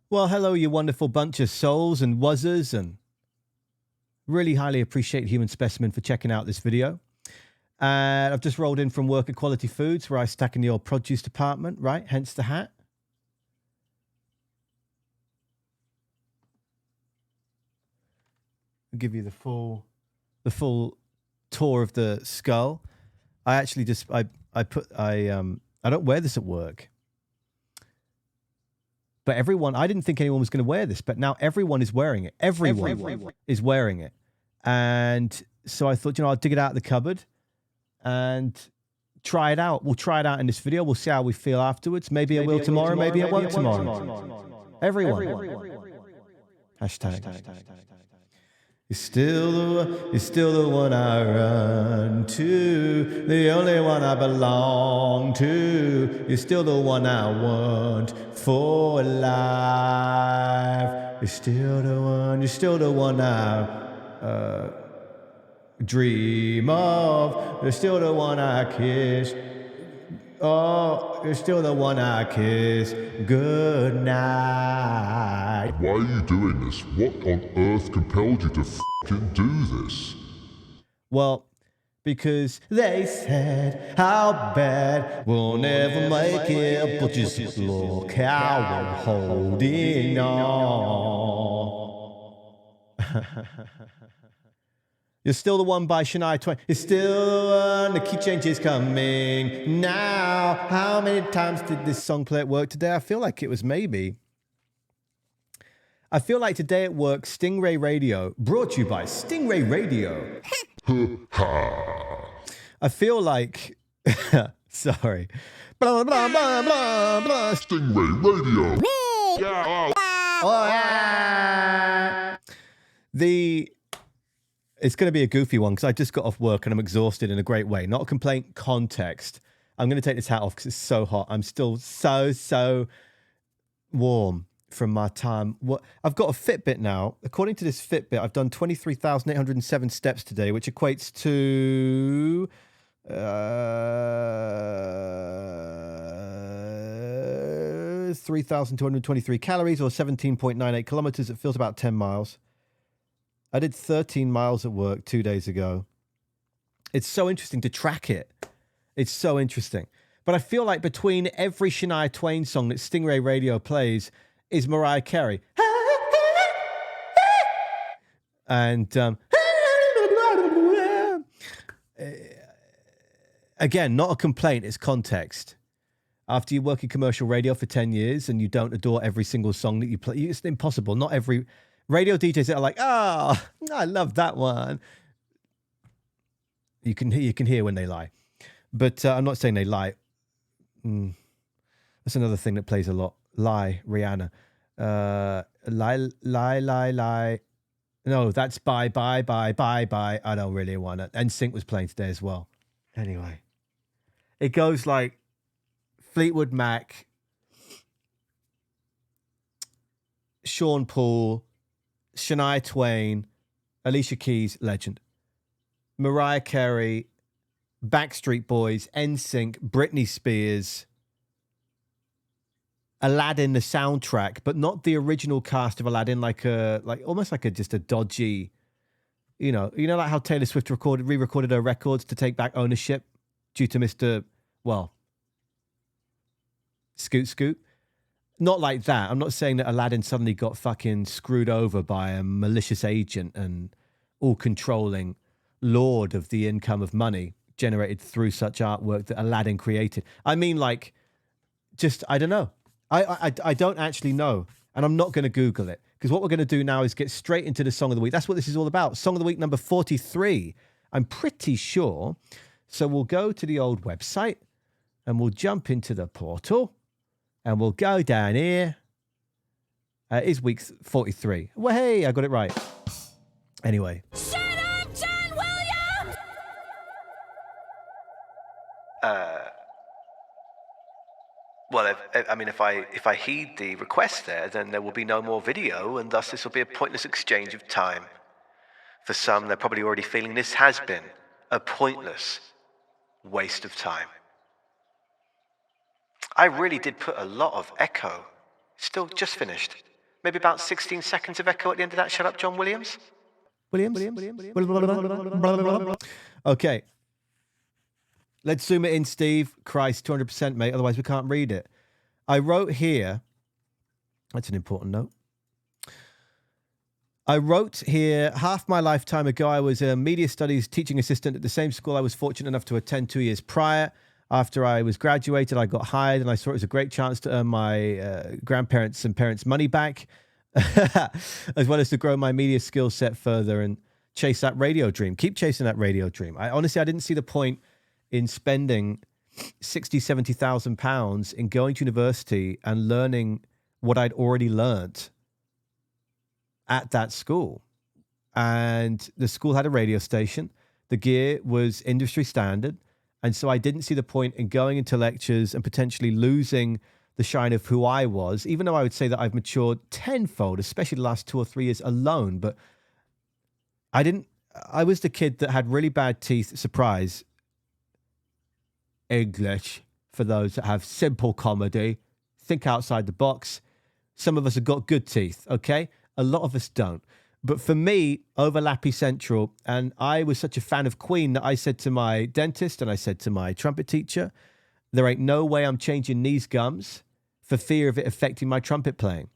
Well, hello, you wonderful bunch of souls and wuzzers, and really highly appreciate Human Specimen for checking out this video. And I've just rolled in from work at Quality Foods, where I stack in the old produce department, right? Hence the hat. I'll give you the full tour of the skull. I actually just I don't wear this at work. But I didn't think anyone was going to wear this, but now everyone is wearing it. Everyone is wearing it. And so I thought, I'll dig it out of the cupboard and try it out. We'll try it out in this video. We'll see how we feel afterwards. Maybe I will tomorrow. Maybe I won't tomorrow. Everyone. Hashtag. You're still the one I run to, the only one I belong to. You're still the one I want for life. You're still the one I dream of. You're still the one I kiss. Oh, you're still the one I kiss. Good night. Why are you doing this? What on earth compelled you to f***ing do this? Well, because they said how bad we'll never make it, but just look how we're holding on. You're still the one by Shania Twain. You're still the one, the key change is coming now. How many times did this song play at work today? I feel like it was maybe. I feel like today at work, Stingray Radio, brought to you by Stingray Radio. I feel like, sorry. Blah, blah, blah, blah, blah. Stingray Radio. It's going to be a goofy one because I just got off work and I'm exhausted in a great way. Not a complaint, context. I'm going to take this hat off because it's so hot. I'm still so warm from my time. I've got a Fitbit now. According to this Fitbit, I've done 23,807 steps today, which equates to 3,223 calories or 17.98 kilometers. It feels about 10 miles. I did 13 miles at work 2 days ago. It's so interesting to track it. It's so interesting. But I feel like between every Shania Twain song that Stingray Radio plays is Mariah Carey. And again, not a complaint, it's context. After you work in commercial radio for 10 years and you don't adore every single song that you play, it's impossible. Not every radio DJs that are like, oh, I love that one. You can hear when they lie. But I'm not saying they lie. That's another thing that plays a lot. Lie, Rihanna. Lie. No, that's bye. I don't really want it. NSYNC was playing today as well. Anyway, it goes like Fleetwood Mac, Sean Paul, Shania Twain, Alicia Keys, legend. Mariah Carey, Backstreet Boys, NSYNC, Britney Spears, Aladdin, the soundtrack, but not the original cast of Aladdin, almost like just a dodgy, like how Taylor Swift re-recorded her records to take back ownership due to Mr. Scoot. Not like that. I'm not saying that Aladdin suddenly got fucking screwed over by a malicious agent and all-controlling lord of the income of money generated through such artwork that Aladdin created. I mean, I don't know. I don't actually know, and I'm not going to Google it, because what we're going to do now is get straight into the Song of the Week. That's what this is all about. Song of the Week number 43, I'm pretty sure. So we'll go to the old website, and we'll jump into the portal, and we'll go down here. It is week 43. Well, hey, I got it right. Anyway. Shut up, John Williams! Well, if I heed the request then there will be no more video, and thus this will be a pointless exchange of time. For some, they're probably already feeling this has been a pointless waste of time. I really did put a lot of echo. Still just finished. Maybe about 16 seconds of echo at the end of that. Shut up, John Williams. Williams. Okay. Let's zoom it in, Steve. Christ, 200%, mate. Otherwise, we can't read it. I wrote here. That's an important note. I wrote here, half my lifetime ago, I was a media studies teaching assistant at the same school I was fortunate enough to attend 2 years prior. After I was graduated, I got hired, and I saw it as a great chance to earn my grandparents' and parents' money back, as well as to grow my media skill set further and chase that radio dream. Keep chasing that radio dream. I didn't see the point in spending 60, 70,000 pounds in going to university and learning what I'd already learned at that school. And the school had a radio station. The gear was industry standard. And so I didn't see the point in going into lectures and potentially losing the shine of who I was, even though I would say that I've matured tenfold, especially the last 2 or 3 years alone. But I was the kid that had really bad teeth. Surprise. English, for those that have simple comedy. Think outside the box. Some of us have got good teeth, okay? A lot of us don't. But for me, overlappy central, and I was such a fan of Queen that I said to my dentist and I said to my trumpet teacher, there ain't no way I'm changing these gums for fear of it affecting my trumpet playing.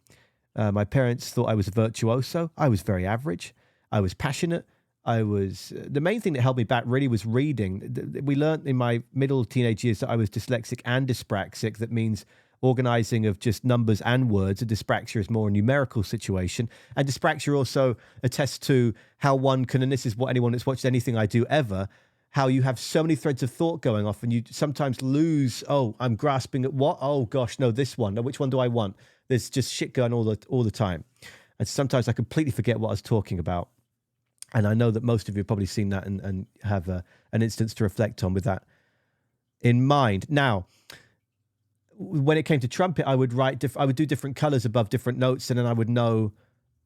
My parents thought I was a virtuoso. I was very average. I was passionate. The main thing that held me back really was reading. We learned in my middle teenage years that I was dyslexic and dyspraxic. That means organizing of just numbers and words. A dyspraxia is more a numerical situation. And dyspraxia also attests to how one can, and this is what anyone that's watched anything I do ever, how you have so many threads of thought going off and you sometimes lose, I'm grasping at what? Oh gosh, no, this one. No, which one do I want? There's just shit going all the time. And sometimes I completely forget what I was talking about. And I know that most of you have probably seen that and have an instance to reflect on with that in mind. Now, when it came to trumpet, I would do different colors above different notes, and then I would know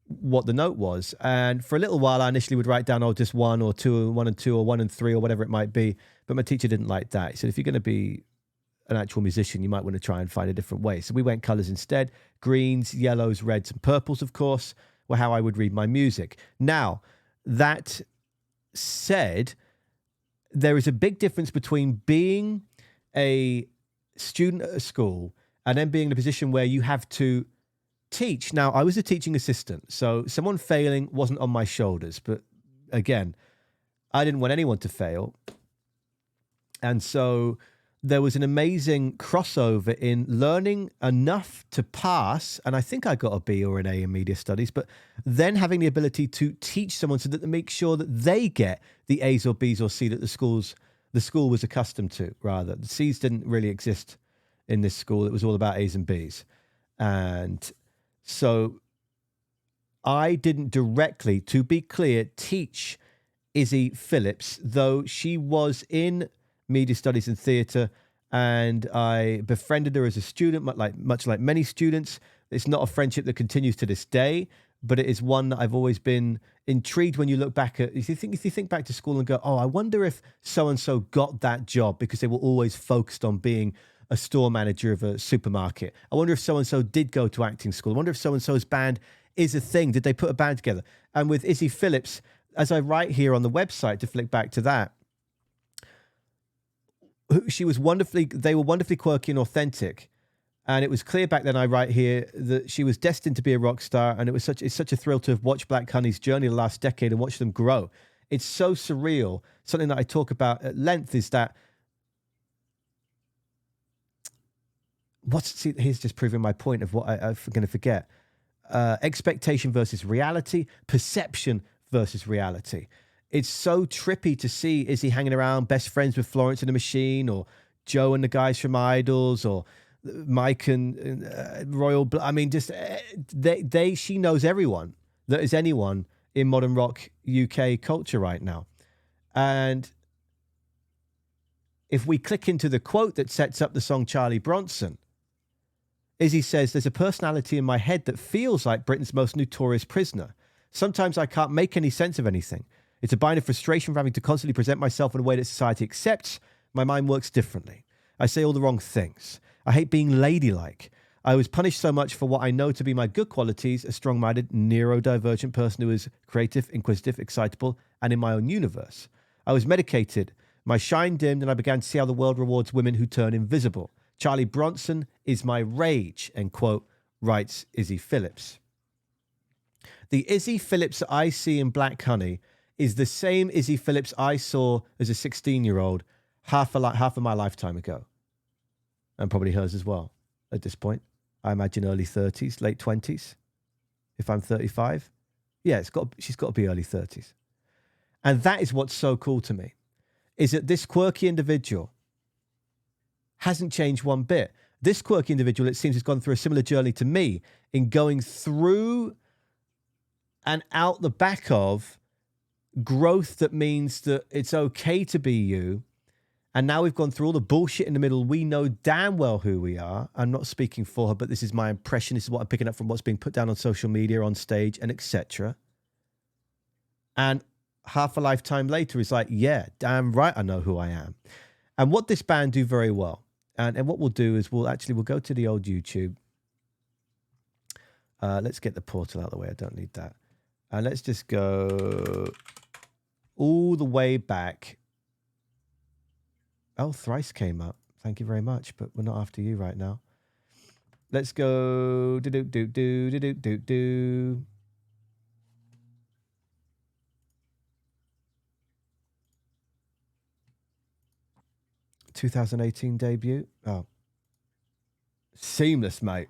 what the note was. And for a little while, I initially would write down, just 1 or 2, 1 and 2, or 1 and 3, or whatever it might be. But my teacher didn't like that. He said, if you're going to be an actual musician, you might want to try and find a different way. So we went colors instead. Greens, yellows, reds, and purples, of course, were how I would read my music. Now, that said, there is a big difference between being a student at a school and then being in a position where you have to teach. Now, I was a teaching assistant, so someone failing wasn't on my shoulders. But again, I didn't want anyone to fail. And so there was an amazing crossover in learning enough to pass, and I think I got a B or an A in media studies, but then having the ability to teach someone so that they make sure that they get the A's or B's or C that the school was accustomed to, rather. The C's didn't really exist in this school. It was all about A's and B's. And so I didn't directly, to be clear, teach Izzy Phillips, though she was in media studies and theatre, and I befriended her as a student, much like many students. It's not a friendship that continues to this day, but it is one that I've always been intrigued when you look back at. If you think back to school and go, I wonder if so-and-so got that job because they were always focused on being a store manager of a supermarket. I wonder if so-and-so did go to acting school. I wonder if so-and-so's band is a thing. Did they put a band together? And with Izzy Phillips, as I write here on the website, to flick back to that, they were wonderfully quirky and authentic. And it was clear back then, I write here, that she was destined to be a rock star. And it's such a thrill to have watched Black Honey's journey the last decade and watch them grow. It's so surreal. Something that I talk about at length is that here's just proving my point of what I'm going to forget. Expectation versus reality, perception versus reality. It's so trippy to see Izzy hanging around, best friends with Florence and the Machine, or Joe and the guys from Idols, or Mike and Royal. I mean, just she knows everyone that is anyone in modern rock UK culture right now. And if we click into the quote that sets up the song Charlie Bronson, Izzy says, there's a personality in my head that feels like Britain's most notorious prisoner. Sometimes I can't make any sense of anything. It's a bind of frustration for having to constantly present myself in a way that society accepts. My mind works differently. I say all the wrong things. I hate being ladylike. I was punished so much for what I know to be my good qualities, a strong-minded, neurodivergent person who is creative, inquisitive, excitable, and in my own universe. I was medicated. My shine dimmed, and I began to see how the world rewards women who turn invisible. Charlie Bronson is my rage, end quote, writes Izzy Phillips. The Izzy Phillips that I see in Black Honey is the same Izzy Phillips I saw as a 16-year-old half of my lifetime ago. And probably hers as well at this point. I imagine early 30s, late 20s. If I'm 35. Yeah, she's got to be early 30s. And that is what's so cool to me, is that this quirky individual hasn't changed one bit. This quirky individual, it seems, has gone through a similar journey to me in going through and out the back of growth that means that it's okay to be you. And now we've gone through all the bullshit in the middle. We know damn well who we are. I'm not speaking for her, but this is my impression. This is what I'm picking up from what's being put down on social media, on stage, and etc. And half a lifetime later is like, yeah, damn right, I know who I am. And what this band do very well, and what we'll do is we'll go to the old YouTube. Let's get the portal out of the way. I don't need that. And let's just go all the way back. Oh, Thrice came up. Thank you very much, but we're not after you right now. Let's go. 2018 debut. Oh, seamless, mate.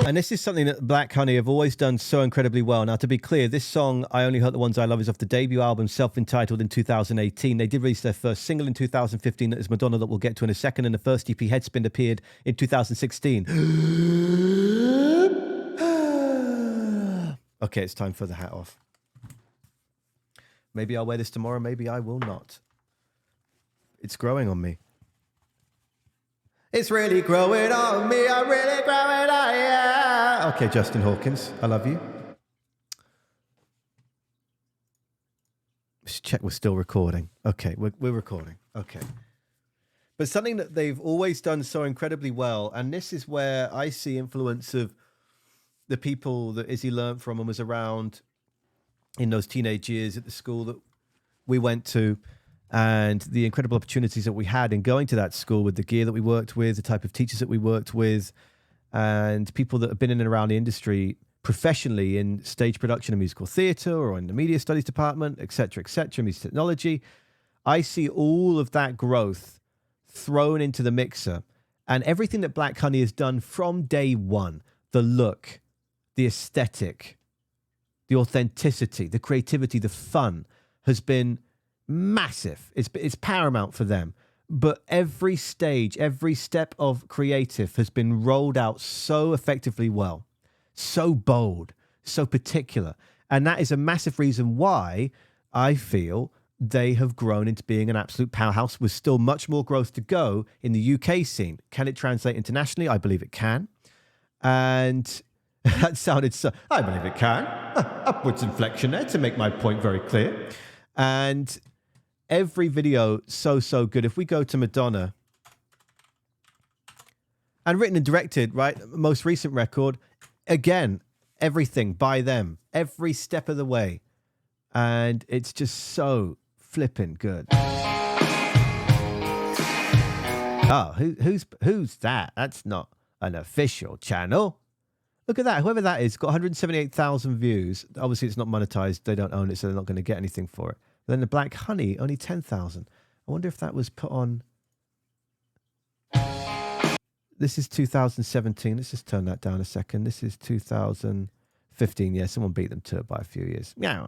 And this is something that Black Honey have always done so incredibly well. Now, to be clear, this song, I Only Hurt the Ones I Love, is off the debut album, self-entitled, in 2018. They did release their first single in 2015, that is Madonna, that we'll get to in a second, and the first EP, Headspin, appeared in 2016. Okay, it's time for the hat off. Maybe I'll wear this tomorrow, maybe I will not. It's growing on me. It's really growing on me, I'm really growing on you. Okay, Justin Hawkins, I love you. Let's check we're still recording. Okay, we're recording. Okay. But something that they've always done so incredibly well, and this is where I see influence of the people that Izzy learned from and was around in those teenage years at the school that we went to, and the incredible opportunities that we had in going to that school with the gear that we worked with, the type of teachers that we worked with, and people that have been in and around the industry professionally in stage production and musical theatre or in the media studies department, et cetera, music technology. I see all of that growth thrown into the mixer, and everything that Black Honey has done from day one, the look, the aesthetic, the authenticity, the creativity, the fun, has been massive. It's paramount for them. But every stage, every step of creative has been rolled out so effectively well, so bold, so particular. And that is a massive reason why I feel they have grown into being an absolute powerhouse with still much more growth to go in the UK scene. Can it translate internationally? I believe it can. And that sounded so... I believe it can. Upwards inflection there to make my point very clear. And every video, so good. If we go to Madonna... And written and directed, right? Most recent record. Again, everything by them. Every step of the way. And it's just so flipping good. Oh, who's that? That's not an official channel. Look at that. Whoever that is, got 178,000 views. Obviously, it's not monetized. They don't own it, so they're not going to get anything for it. But then the Black Honey, only 10,000. I wonder if that was put on... This is 2017. Let's just turn that down a second. This is 2015. Yeah, someone beat them to it by a few years. Yeah, no.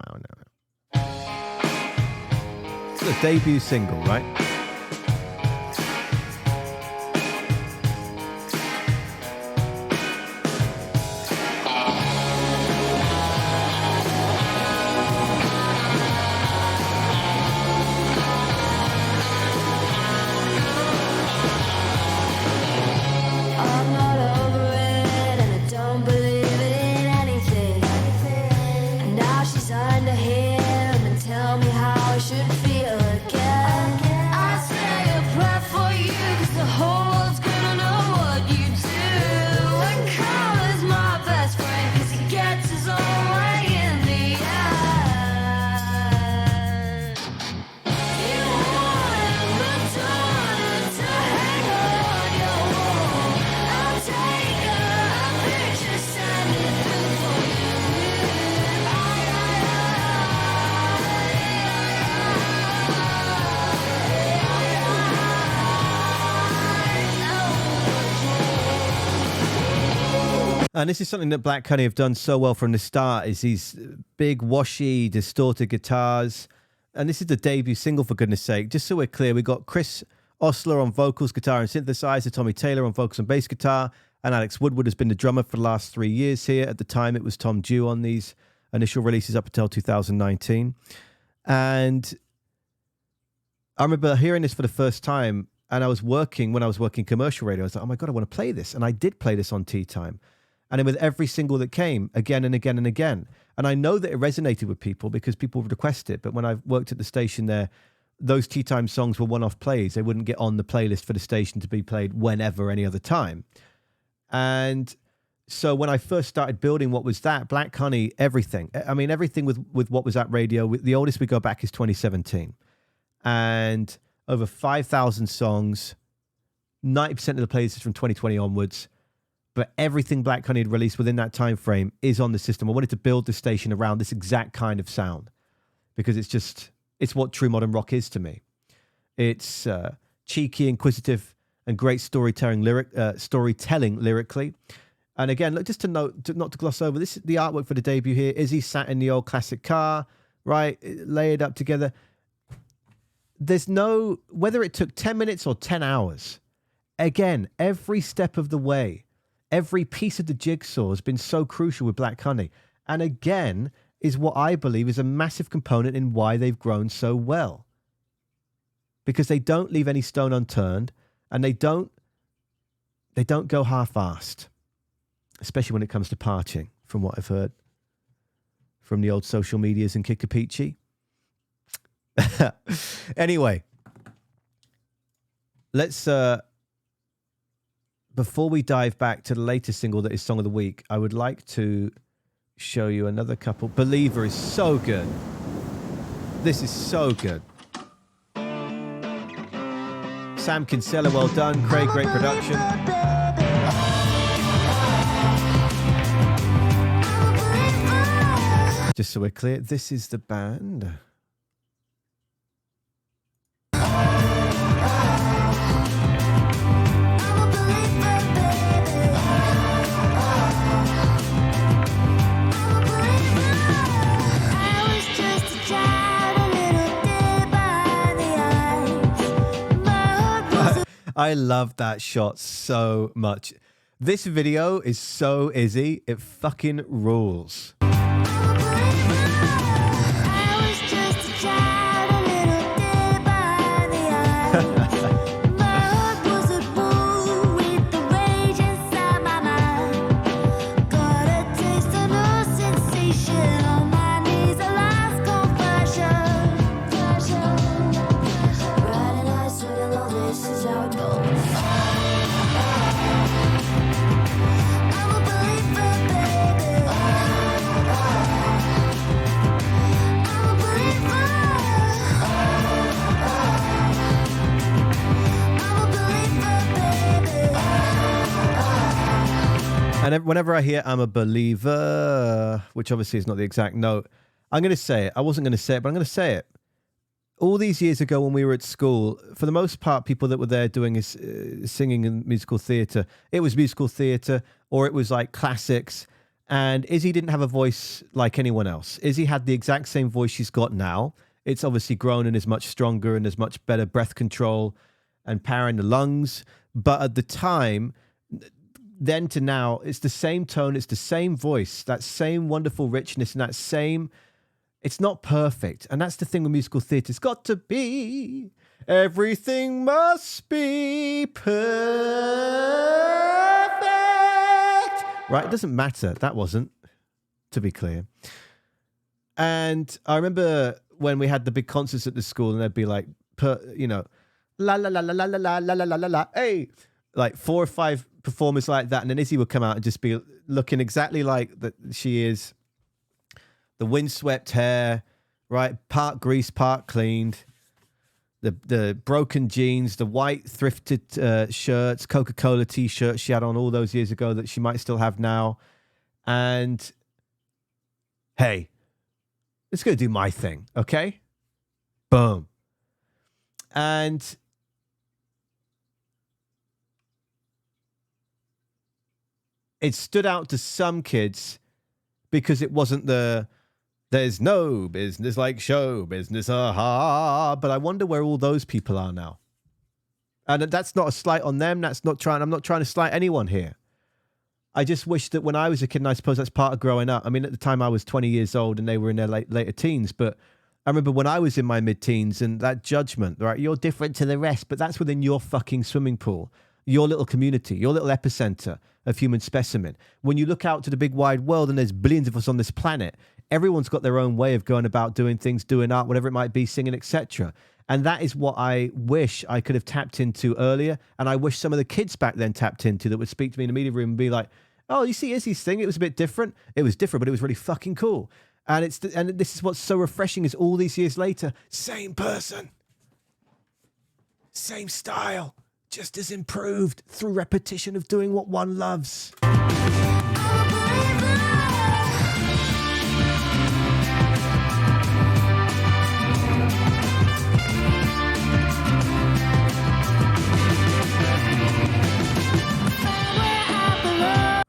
It's the debut single, right? And this is something that Black Honey have done so well from the start, is these big, washy, distorted guitars. And this is the debut single, for goodness sake. Just so we're clear, we got Chris Osler on vocals, guitar, and synthesizer, Tommy Taylor on vocals and bass guitar, and Alex Woodward has been the drummer for the last 3 years here. At the time, it was Tom Dew on these initial releases up until 2019. And I remember hearing this for the first time, and when I was working commercial radio, I was like, oh my God, I want to play this. And I did play this on Tea Time. And then with every single that came, again and again and again. And I know that it resonated with people because people would request it. But when I worked at the station there, those Tea Time songs were one-off plays. They wouldn't get on the playlist for the station to be played whenever, any other time. And so when I first started building what was that, Black Honey, everything. I mean, everything with what was that radio. The oldest we go back is 2017. And over 5,000 songs, 90% of the playlists from 2020 onwards. But everything Black Honey had released within that time frame is on the system. I wanted to build the station around this exact kind of sound because it's what true modern rock is to me. It's cheeky, inquisitive, and great storytelling lyrically. And again, look, just to note, not to gloss over, this is the artwork for the debut here. Izzy sat in the old classic car, right, layered up together. There's no, whether it took 10 minutes or 10 hours, again, every step of the way, every piece of the jigsaw has been so crucial with Black Honey. And again, is what I believe is a massive component in why they've grown so well. Because they don't leave any stone unturned, and they don't go half-assed, especially when it comes to partying, from what I've heard from the old social medias and Kikapichi. Anyway, let's... Before we dive back to the latest single that is Song of the Week, I would like to show you another couple. Believer is so good. This is so good. Sam Kinsella, well done. Craig, great production. Just so we're clear, this is the band. I love that shot so much. This video is so Izzy. It fucking rules. And whenever I hear I'm a believer, which obviously is not the exact note, I'm going to say it. I wasn't going to say it, but I'm going to say it. All these years ago when we were at school, for the most part, people that were there doing is singing in musical theatre. It was musical theatre or it was like classics. And Izzy didn't have a voice like anyone else. Izzy had the exact same voice she's got now. It's obviously grown and is much stronger and has much better breath control and power in the lungs. But at the time, then to now, it's the same tone, it's the same voice, that same wonderful richness and that same... It's not perfect. And that's the thing with musical theatre. It's got to be. Everything must be perfect. Right? It doesn't matter. That wasn't, to be clear. And I remember when we had the big concerts at the school and they'd be like, la la la la la la la la la la la, hey, like 4 or 5 performers like that. And then Izzy would come out and just be looking exactly like that she is. The windswept hair, right? Part greased, part cleaned. The broken jeans, the white thrifted shirts, Coca-Cola T-shirts she had on all those years ago that she might still have now. And hey, it's going to do my thing, okay? Boom. And it stood out to some kids because it wasn't there's no business like show business, aha. But I wonder where all those people are now. And that's not a slight on them. I'm not trying to slight anyone here. I just wish that when I was a kid, and I suppose that's part of growing up. I mean, at the time I was 20 years old and they were in their later teens. But I remember when I was in my mid-teens and that judgment, right? You're different to the rest, but that's within your fucking swimming pool, your little community, your little epicenter of human specimen. When you look out to the big wide world and there's billions of us on this planet, everyone's got their own way of going about doing things, doing art, whatever it might be, singing, etc. And that is what I wish I could have tapped into earlier. And I wish some of the kids back then tapped into that would speak to me in the media room and be like, oh, you see Izzy's thing? It was a bit different. It was different, but it was really fucking cool. And and this is what's so refreshing is all these years later, same person, same style, just as improved through repetition of doing what one loves.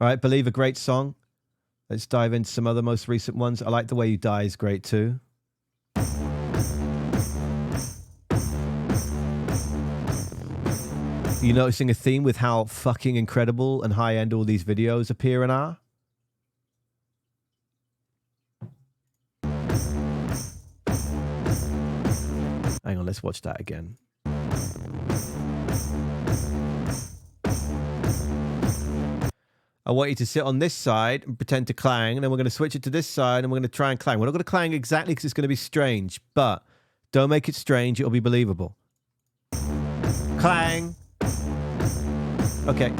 All right, Believe, a great song. Let's dive into some other most recent ones. I Like the Way You Die is great too. You noticing a theme with how fucking incredible and high-end all these videos appear and are? Hang on, let's watch that again. I want you to sit on this side and pretend to clang, and then we're going to switch it to this side, and we're going to try and clang. We're not going to clang exactly because it's going to be strange, but don't make it strange. It'll be believable. Clang. Okay.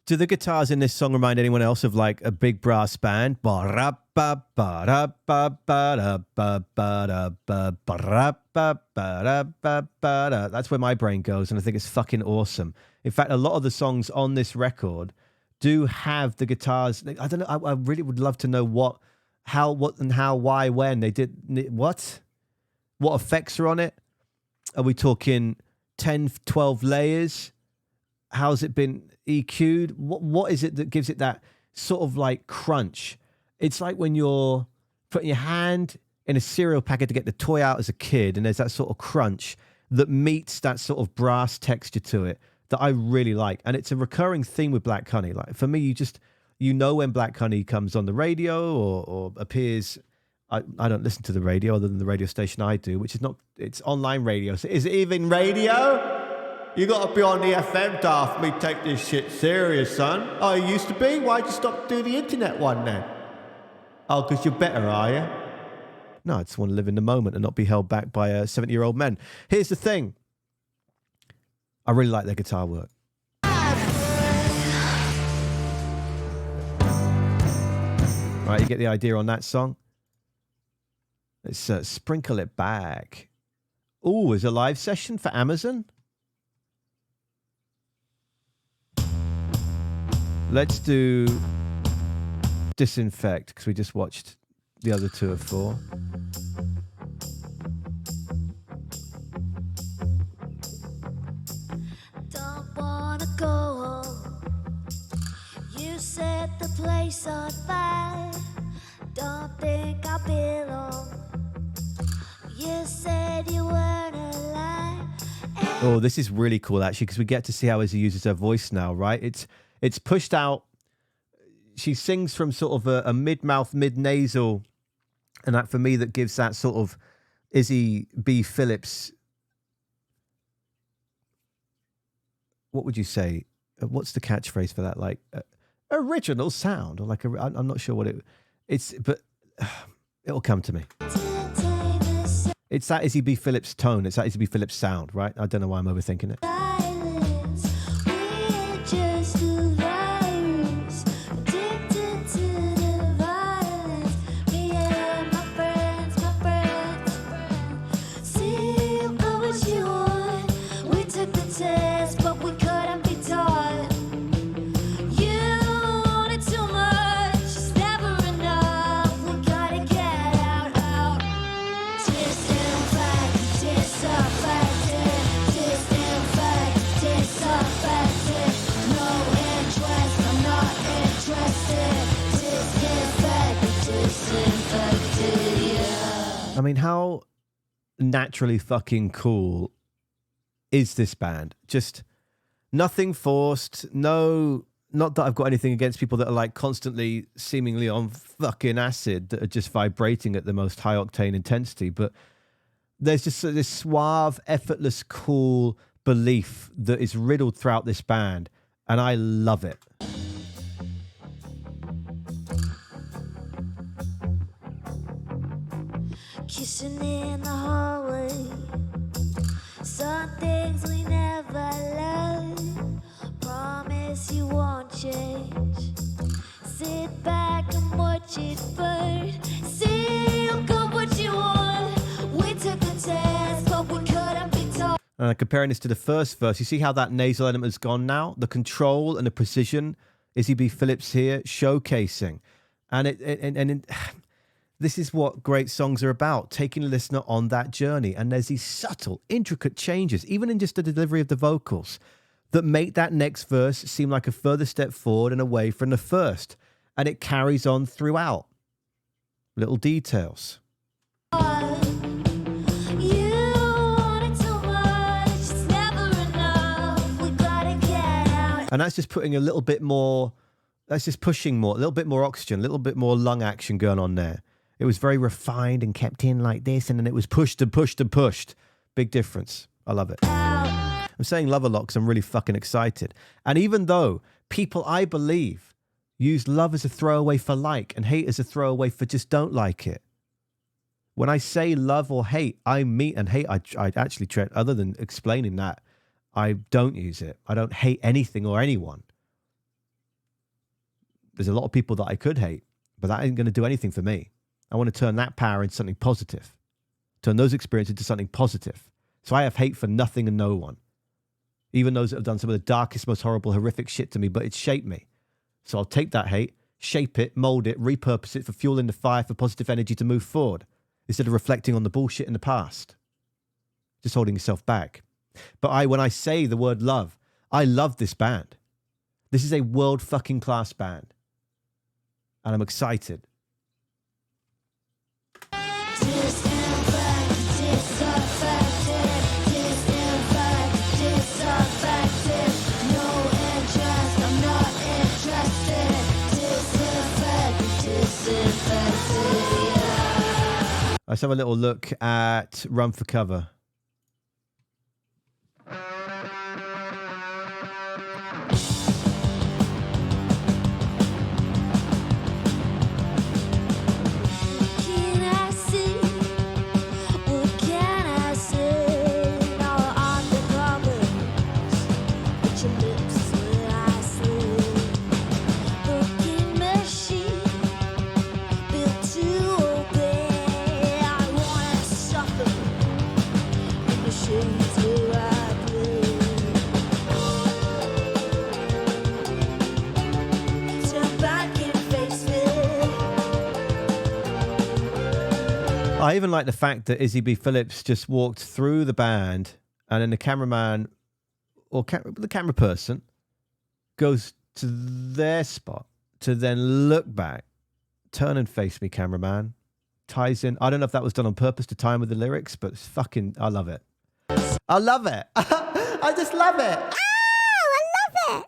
Do the guitars in this song remind anyone else of like a big brass band? That's where my brain goes, and I think it's fucking awesome. In fact, a lot of the songs on this record do have the guitars. I don't know. I really would love to know what, why, when they did what effects are on it. Are we talking 10, 12 layers? How's it been EQ'd? What is it that gives it that sort of like crunch? It's like when you're putting your hand in a cereal packet to get the toy out as a kid, and there's that sort of crunch that meets that sort of brass texture to it that I really like. And it's a recurring theme with Black Honey. Like for me, you know when Black Honey comes on the radio or appears. I don't listen to the radio other than the radio station I do, which is not, it's online radio. So is it even radio? You got to be on the FM dial for me to take this shit serious, son. Oh, you used to be? Why'd you stop doing the internet one then? Oh, because you're better, are you? No, I just want to live in the moment and not be held back by 70-year-old men. Here's the thing. I really like their guitar work. Right, you get the idea on that song? Let's sprinkle it back. Ooh, is a live session for Amazon? Let's do Disinfect, because we just watched the other 2 of 4. Don't wanna go home. You set the place on fire. Don't think I belong. You said you weren't alive. Oh, this is really cool, actually, because we get to see how Izzy uses her voice now, right? It's pushed out. She sings from sort of a mid-mouth, mid-nasal, and that, for me, that gives that sort of Izzy B. Phillips. What would you say? What's the catchphrase for that? Like original sound, or like I'm not sure what it's, but it'll come to me. It's that Izzy B. Phillips tone. It's that Izzy B. Phillips sound, right? I don't know why I'm overthinking it. I mean, how naturally fucking cool is this band? Just nothing forced. No, not that I've got anything against people that are like constantly seemingly on fucking acid, that are just vibrating at the most high octane intensity. But there's just this suave, effortless, cool belief that is riddled throughout this band. And I love it. Kissing in the hallway. Some things we never learn. Promise you won't change. Sit back and watch it burn. See, you got what you want. We took the test, but we couldn't be told. Comparing this to the first verse, you see how that nasal element has gone now? The control and the precision, Izzy B. Phillips here showcasing. And this is what great songs are about, taking the listener on that journey. And there's these subtle, intricate changes, even in just the delivery of the vocals, that make that next verse seem like a further step forward and away from the first. And it carries on throughout. Little details. And that's just putting a little bit more, that's just pushing more, a little bit more oxygen, a little bit more lung action going on there. It was very refined and kept in like this, and then it was pushed and pushed and pushed. Big difference. I love it. I'm saying love a lot because I'm really fucking excited. And even though people, I believe, use love as a throwaway for like and hate as a throwaway for just don't like it. When I say love or hate, I mean, and hate, I actually try, other than explaining that, I don't use it. I don't hate anything or anyone. There's a lot of people that I could hate, but that ain't going to do anything for me. I want to turn that power into something positive. Turn those experiences into something positive. So I have hate for nothing and no one. Even those that have done some of the darkest, most horrible, horrific shit to me, but it's shaped me. So I'll take that hate, shape it, mold it, repurpose it for fuel in the fire for positive energy to move forward, instead of reflecting on the bullshit in the past. Just holding yourself back. But when I say the word love, I love this band. This is a world fucking class band. And I'm excited. Let's have a little look at Run for Cover. I even like the fact that Izzy Phillips just walked through the band and then the cameraman or the camera person goes to their spot to then look back, turn and face me, cameraman, ties in. I don't know if that was done on purpose to tie in with the lyrics, but it's fucking, I love it. I love it. I just love it. Oh, I love it.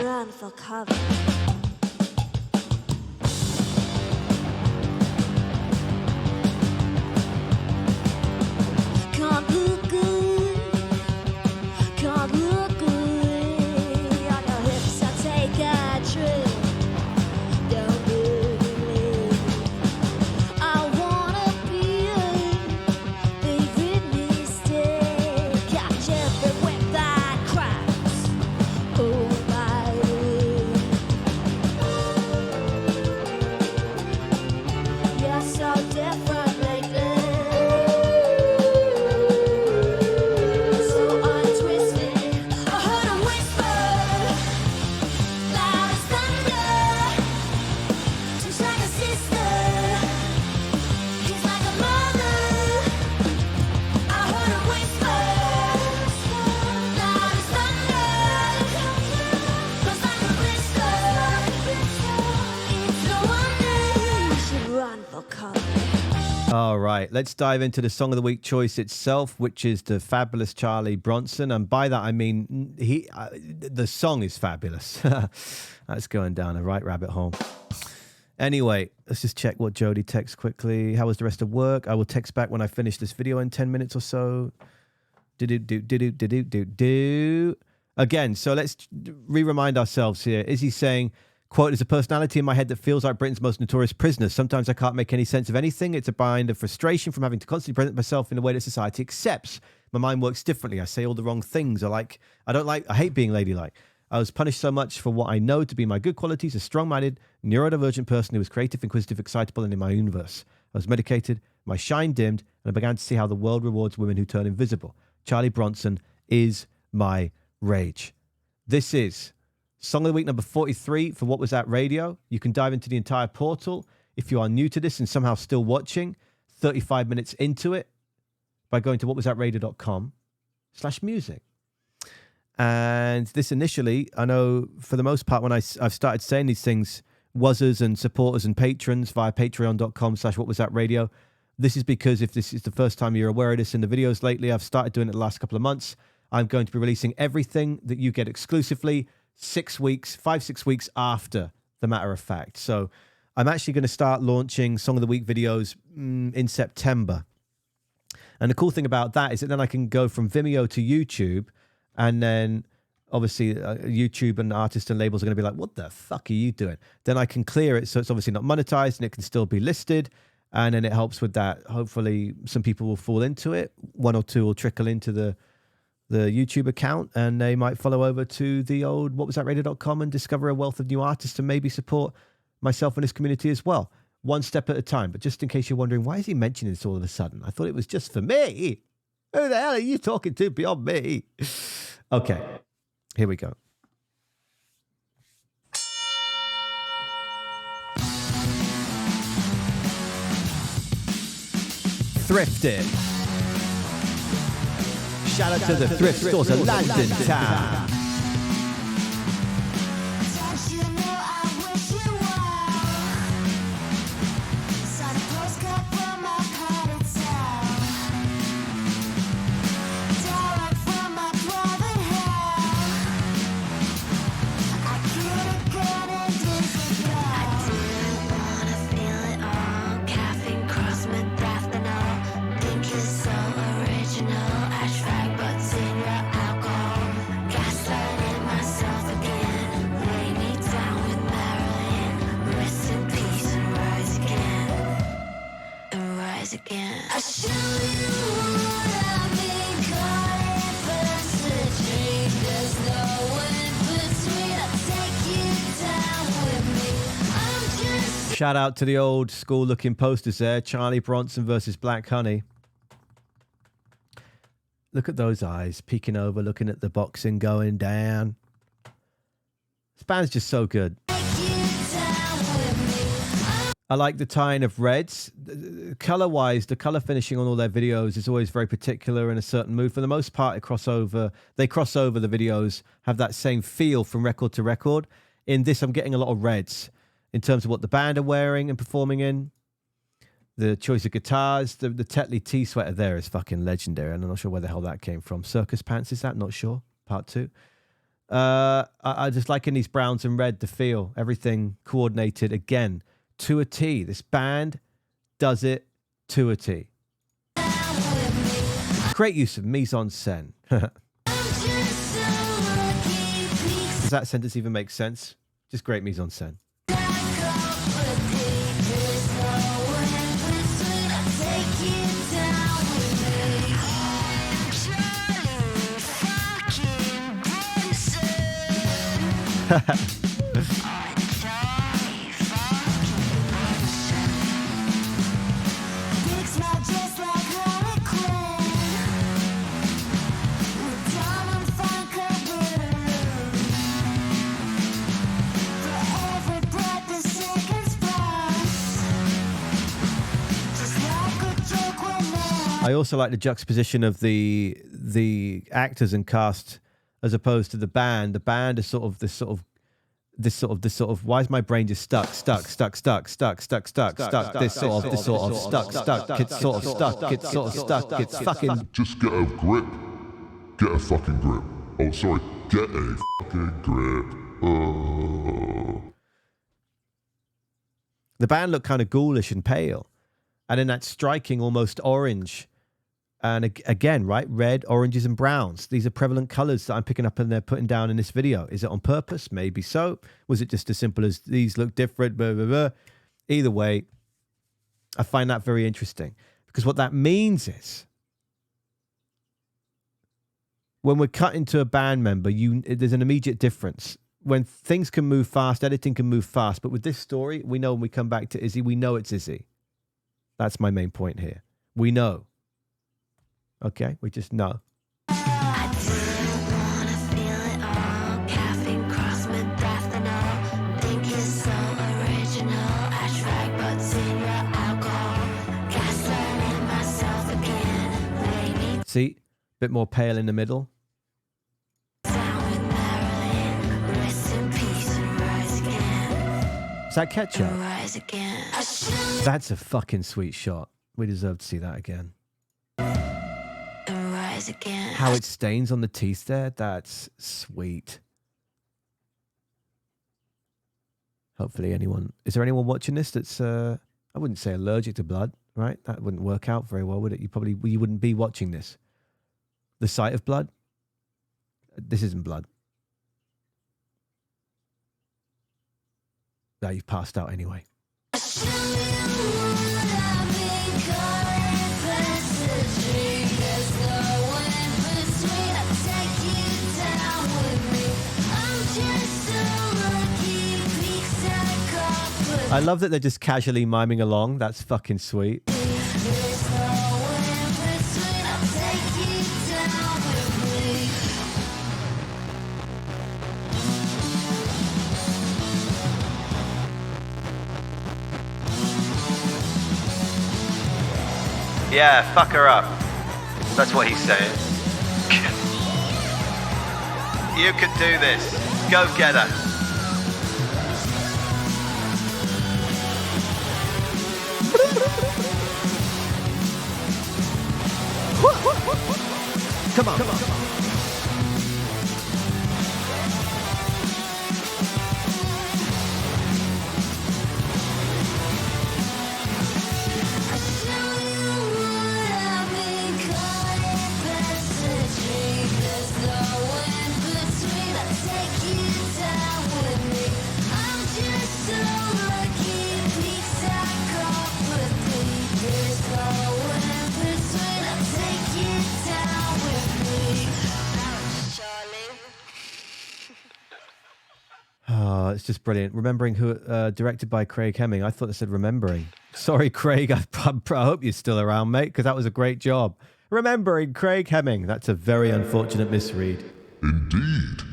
Run for cover. Can't look good, can't look good. On your hips, I take a trip. Don't believe. I wanna be a favorite mistake. Catch every whip that cracks. Oh. All right, let's dive into the Song of the Week choice itself, which is the fabulous Charlie Bronson. And by that, I mean, the song is fabulous. That's going down a right rabbit hole. Anyway, let's just check what Jody texts quickly. How was the rest of work? I will text back when I finish this video in 10 minutes or so. Again, so let's re-remind ourselves here. Is he saying, quote, there's a personality in my head that feels like Britain's most notorious prisoners. Sometimes I can't make any sense of anything. It's a bind of frustration from having to constantly present myself in a way that society accepts. My mind works differently. I say all the wrong things. I hate being ladylike. I was punished so much for what I know to be my good qualities, a strong-minded, neurodivergent person who was creative, inquisitive, excitable, and in my universe. I was medicated, my shine dimmed, and I began to see how the world rewards women who turn invisible. Charlie Bronson is my rage. This is Song of the Week number 43 for What Was That Radio. You can dive into the entire portal if you are new to this and somehow still watching 35 minutes into it by going to whatwasthatradio.com/music. And this initially, I know for the most part when I've started saying these things, wazzers and supporters and patrons via patreon.com/whatwasthatradio. This is because if this is the first time you're aware of this in the videos lately, I've started doing it the last couple of months. I'm going to be releasing everything that you get exclusively 6 weeks, 5-6 weeks after the matter of fact. So I'm actually going to start launching Song of the Week videos in September. And the cool thing about that is that then I can go from Vimeo to YouTube, and then obviously YouTube and artists and labels are going to be like, what the fuck are you doing? Then I can clear it so it's obviously not monetized and it can still be listed. And then it helps with that. Hopefully some people will fall into it. 1 or 2 will trickle into the YouTube account, and they might follow over to the old whatwasthatradio.com and discover a wealth of new artists and maybe support myself and this community as well. One step at a time. But just in case you're wondering, why is he mentioning this all of a sudden? I thought it was just for me. Who the hell are you talking to beyond me? Okay, here we go. thrifted. Shout out to the thrift stores of London Town. Shout out to the old school looking posters there. Charlie Bronson versus Black Honey. Look at those eyes peeking over, looking at the boxing going down. This band's just so good. I like the tying of reds. Color-wise, the color finishing on all their videos is always very particular in a certain mood. For the most part, they cross over the videos, have that same feel from record to record. In this, I'm getting a lot of reds in terms of what the band are wearing and performing in. The choice of guitars, the Tetley T-sweater there is fucking legendary, and I'm not sure where the hell that came from. Circus pants, is that? Not sure. Part 2. I just like in these browns and red, the feel, everything coordinated again to a T. This band does it to a T. Great use of mise en scène. Does that sentence even make sense? Just great mise en scène. I also like the juxtaposition of the actors and cast as opposed to the band. The band is sort of this sort of why is my brain just stuck, it's sort of stuck, it's fucking. Just get a grip. Get a fucking grip. Oh, sorry. Get a fucking grip. The band looked kind of ghoulish and pale. And in that striking, almost orange. And again, right? Red, oranges, and browns. These are prevalent colors that I'm picking up and they're putting down in this video. Is it on purpose? Maybe so. Was it just as simple as these look different? Blah, blah, blah. Either way, I find that very interesting. Because what that means is, when we're cutting to a band member, there's an immediate difference. When things can move fast, editing can move fast. But with this story, we know when we come back to Izzy, we know it's Izzy. That's my main point here. We know. Okay? We just know. See? A bit more pale in the middle. Is that ketchup? That's a fucking sweet shot. We deserve to see that again. How it stains on the teeth there, that's sweet. Hopefully is there anyone watching this that's, I wouldn't say allergic to blood, right? That wouldn't work out very well, would it? You wouldn't be watching this. The sight of blood? This isn't blood. No, you've passed out anyway. I love that they're just casually miming along. That's fucking sweet. Yeah, fuck her up. That's what he's saying. You can do this. Go get her. Come on, come on. Oh, it's just brilliant. Remembering who, directed by Craig Hemming. I thought it said remembering. Sorry, Craig. I hope you're still around, mate, because that was a great job. Remembering Craig Hemming. That's a very unfortunate misread. Indeed.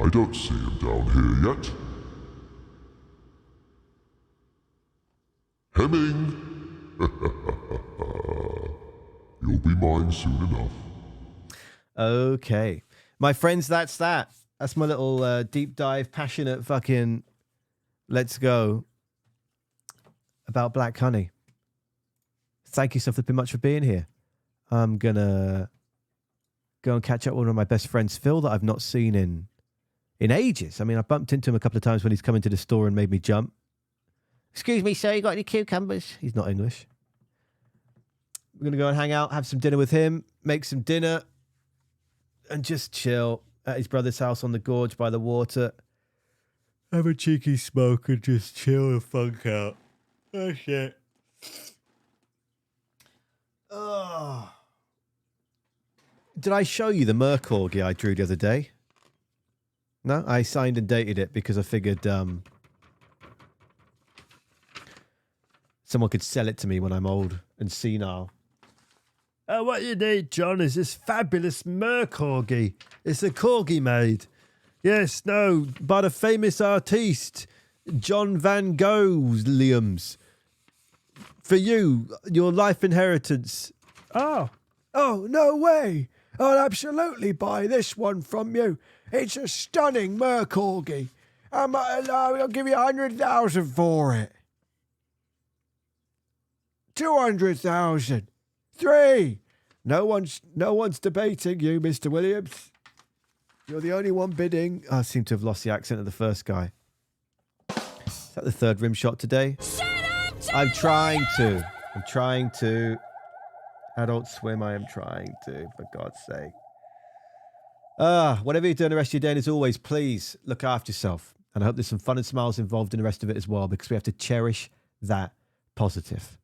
I don't see him down here yet. Hemming! You'll be mine soon enough. Okay. My friends, that's that. That's my little deep dive, passionate fucking let's go about Black Honey. Thank you so flipping much for being here. I'm going to go and catch up with one of my best friends, Phil, that I've not seen in ages. I mean, I bumped into him a couple of times when he's come into the store and made me jump. Excuse me, sir, you got any cucumbers? He's not English. We're going to go and hang out, have some dinner with him, make some dinner, and just chill at his brother's house on the gorge by the water. Have a cheeky smoke and just chill the funk out. Oh, shit. Oh. Did I show you the Mercorgi I drew the other day? No? I signed and dated it because I figured someone could sell it to me when I'm old and senile. What you need, John, is this fabulous Mercorgi. It's a corgi made. Yes, no, by the famous artiste, John Van Gogh's Liams. For you, your life inheritance. Oh, no way. I'll absolutely buy this one from you. It's a stunning Mercorgi. I'll give you 100,000 for it. 200,000. 3. No one's debating you, Mr. Williams. You're the only one bidding. I seem to have lost the accent of the first guy. Is that the third rim shot today? Shut up, I'm trying to. Adult Swim, I am trying to, for God's sake. Whatever you're doing the rest of your day, and as always, please look after yourself. And I hope there's some fun and smiles involved in the rest of it as well, because we have to cherish that positive.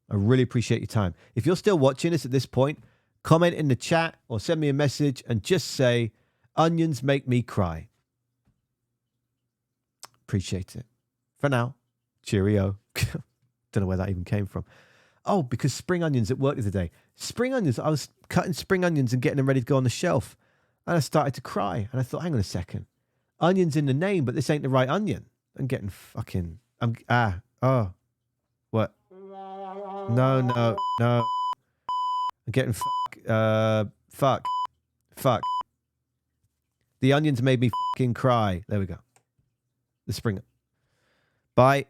I really appreciate your time. If you're still watching this at this point, comment in the chat or send me a message and just say, onions make me cry. Appreciate it. For now, cheerio. Don't know where that even came from. Oh, because spring onions at work the other day. Spring onions, I was cutting spring onions and getting them ready to go on the shelf. And I started to cry. And I thought, hang on a second. Onion's in the name, but this ain't the right onion. I'm getting fucking... What? No. I'm getting fuck. The onions made me fucking cry. There we go. The spring. Bye.